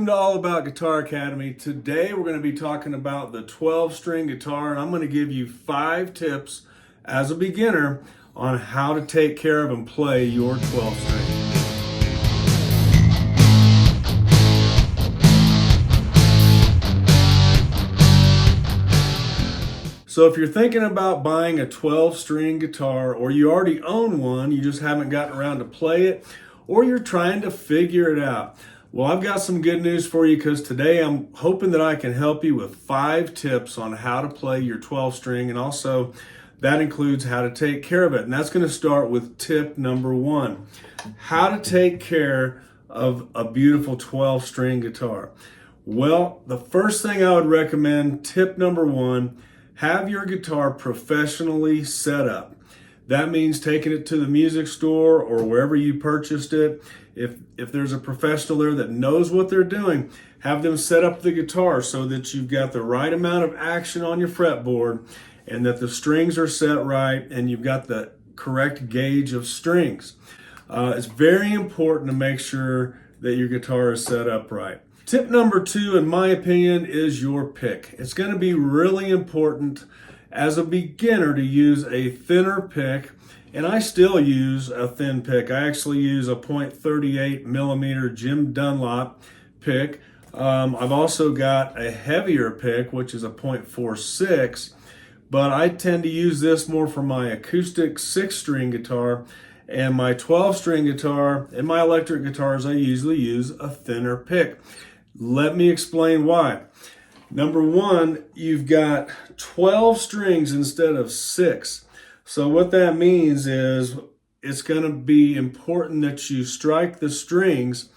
Welcome to All About Guitar Academy. Today we're going to be talking about the 12-string guitar, and I'm going to give you 5 tips as a beginner on how to take care of and play your 12-string. So if you're thinking about buying a 12-string guitar, or you already own one, you just haven't gotten around to play it, or you're trying to figure it out, well, I've got some good news for you, because today I'm hoping that I can help you with 5 tips on how to play your 12-string, and also that includes how to take care of it. And that's going to start with tip number 1, how to take care of a beautiful 12-string guitar. Well, the first thing I would recommend, tip number 1, have your guitar professionally set up. That means taking it to the music store or wherever you purchased it. If there's a professional there that knows what they're doing, have them set up the guitar so that you've got the right amount of action on your fretboard and that the strings are set right and you've got the correct gauge of strings. It's very important to make sure that your guitar is set up right. Tip number 2, in my opinion, is your pick. It's going to be really important as a beginner to use a thinner pick, and I still use a thin pick. I actually use a .38 millimeter Jim Dunlop pick. I've also got a heavier pick, which is a .46, but I tend to use this more for my acoustic 6-string guitar, and my 12-string guitar and my electric guitars, I usually use a thinner pick. Let me explain why. Number 1, you've got 12 strings instead of 6. So what that means is it's going to be important that you strike the strings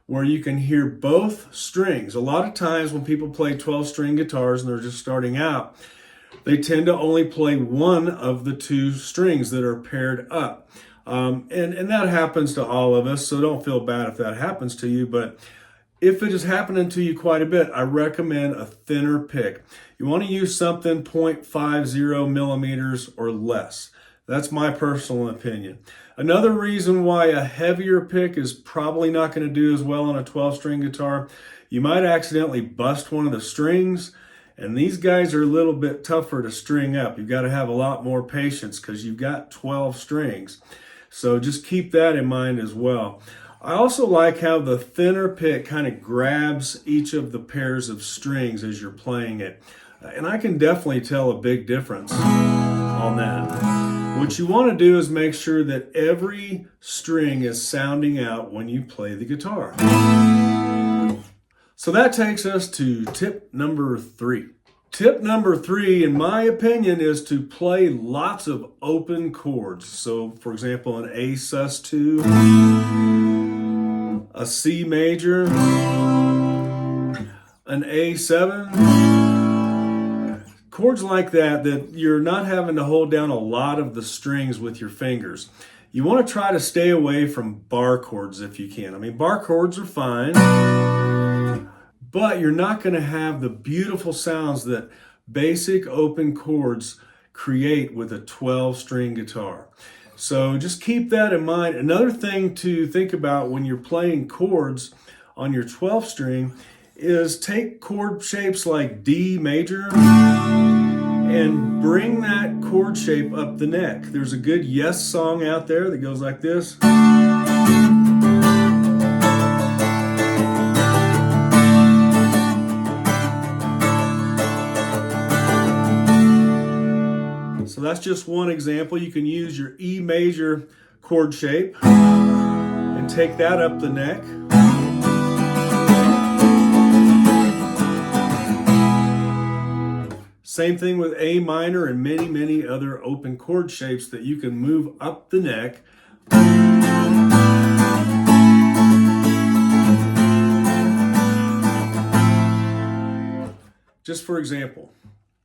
where you can hear both strings. A lot of times when people play 12-string guitars and they're just starting out, they tend to only play one of the 2 strings that are paired up. And that happens to all of us, so don't feel bad if that happens to you. But if it is happening to you quite a bit, I recommend a thinner pick. You want to use something .50 millimeters or less. That's my personal opinion. Another reason why a heavier pick is probably not going to do as well on a 12-string guitar, you might accidentally bust one of the strings, and these guys are a little bit tougher to string up. You've got to have a lot more patience because you've got 12 strings. So just keep that in mind as well. I also like how the thinner pick kind of grabs each of the pairs of strings as you're playing it. And I can definitely tell a big difference on that. What you want to do is make sure that every string is sounding out when you play the guitar. So that takes us to tip number 3. Tip number 3, in my opinion, is to play lots of open chords. So, for example, an A sus2, a C major, an A7, chords like that you're not having to hold down a lot of the strings with your fingers. You want to try to stay away from bar chords if you can. I mean, bar chords are fine, but you're not going to have the beautiful sounds that basic open chords create with a 12-string guitar. So just keep that in mind. Another thing to think about when you're playing chords on your 12-string is take chord shapes like D major and bring that chord shape up the neck. There's a good Yes song out there that goes like this. So that's just one example. You can use your E major chord shape and take that up the neck. Same thing with A minor and many, many other open chord shapes that you can move up the neck. Just for example.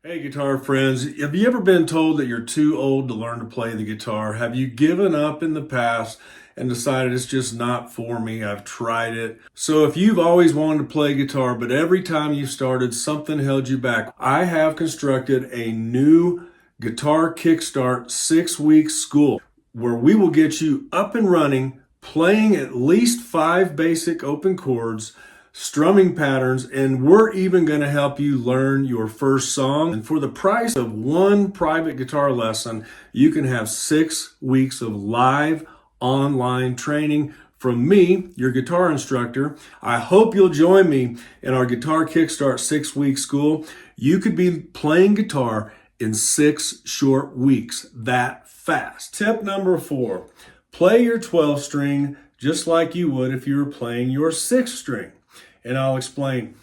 Hey guitar friends, have you ever been told that you're too old to learn to play the guitar? Have you given up in the past and decided it's just not for me? I've tried it. So if you've always wanted to play guitar, but every time you started, something held you back, I have constructed a new Guitar Kickstart 6-week school where we will get you up and running, playing at least 5 basic open chords, strumming patterns, and we're even going to help you learn your first song. And for the price of one private guitar lesson, you can have 6 weeks of live online training from me, your guitar instructor. I hope you'll join me in our Guitar Kickstart 6-week school. You could be playing guitar in 6 short weeks, that fast. Tip number 4, play your 12 string just like you would if you were playing your 6 string. And I'll explain.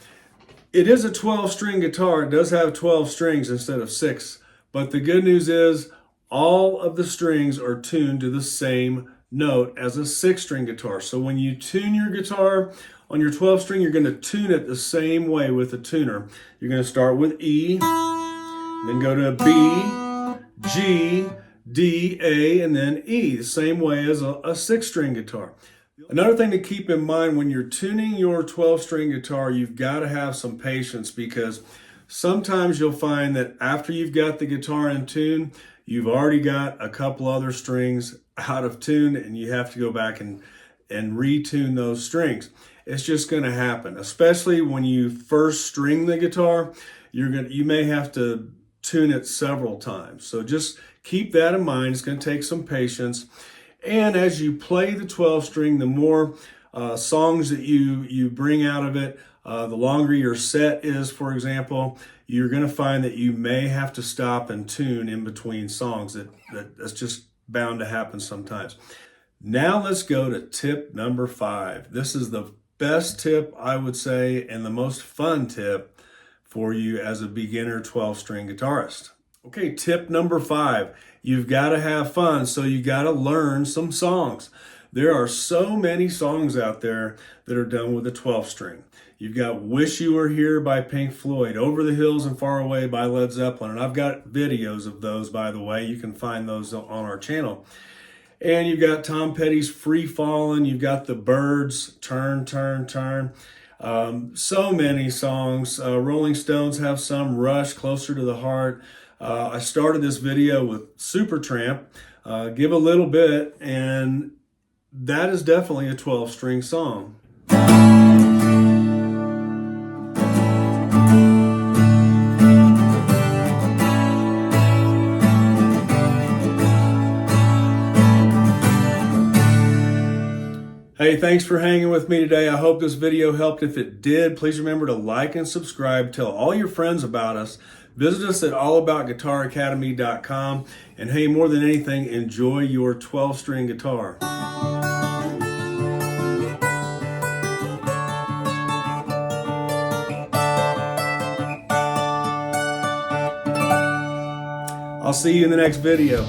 It is a 12 string guitar. It does have 12 strings instead of 6. But the good news is all of the strings are tuned to the same note as a 6 string guitar. So when you tune your guitar on your 12 string, you're going to tune it the same way with a tuner. You're going to start with E, then go to B, G, D, A, and then E, the same way as a 6 string guitar. Another thing to keep in mind when you're tuning your 12 string guitar, you've got to have some patience, because sometimes you'll find that after you've got the guitar in tune, you've already got a couple other strings out of tune and you have to go back and retune those strings. It's just going to happen, especially when you first string the guitar. You may have to tune it several times. So just keep that in mind. It's going to take some patience. And as you play the 12 string, the more songs that you bring out of it, the longer your set is, for example, you're going to find that you may have to stop and tune in between songs. That's just bound to happen sometimes. Now let's go to tip number 5. This is the best tip, I would say, and the most fun tip for you as a beginner 12 string guitarist. Okay, tip number 5. You've got to have fun, so you got to learn some songs. There are so many songs out there that are done with a 12 string. You've got Wish You Were Here by Pink Floyd, Over the Hills and Far Away by Led Zeppelin, and I've got videos of those, by the way. You can find those on our channel. And you've got Tom Petty's Free Fallin', you've got the Byrds, Turn, Turn, Turn. So many songs. Rolling Stones have some, Rush, Closer to the Heart. I started this video with Supertramp, Give a Little Bit, and that is definitely a 12 string song. Hey, thanks for hanging with me today. I hope this video helped. If it did, please remember to like and subscribe. Tell all your friends about us. Visit us at allaboutguitaracademy.com. And hey, more than anything, enjoy your 12 string guitar. I'll see you in the next video.